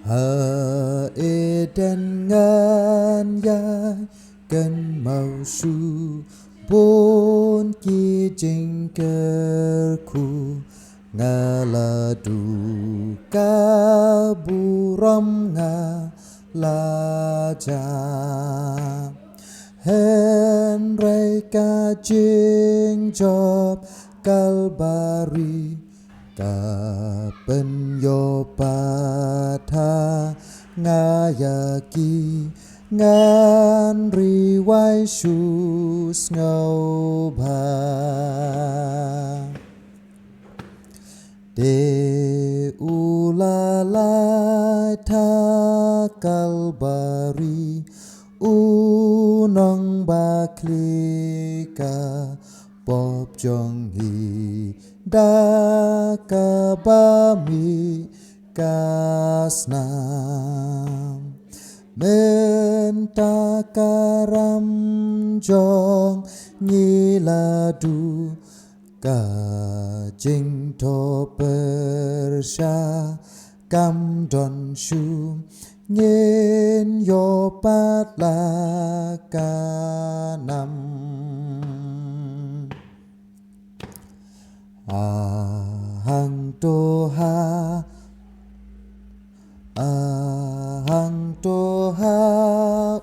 Hà eden ngan yai cần màu su bốn ki jing ker ku ngala du ka buram nga la ja hen ray ka jing job kalbari ka pen yo patha ngayaki ngan riwai shu ngau ba de ulalai tha kalbari unong ba klika pop jong hi da ka ba mi kasnam menta karam jong nhi la du ka jing to persha kam don shu nyen yo pat la ka nam ahang to ha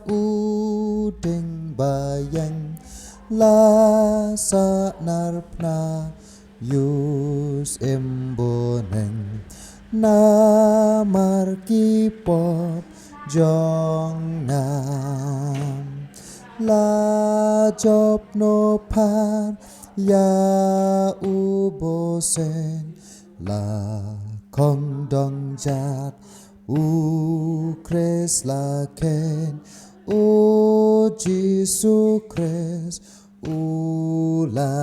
udeng bayang la sa narpna yus emboneng na marki pop jong nam la job no par ya ubosen la kong dong jat u kres la ken o Jesu Christ u la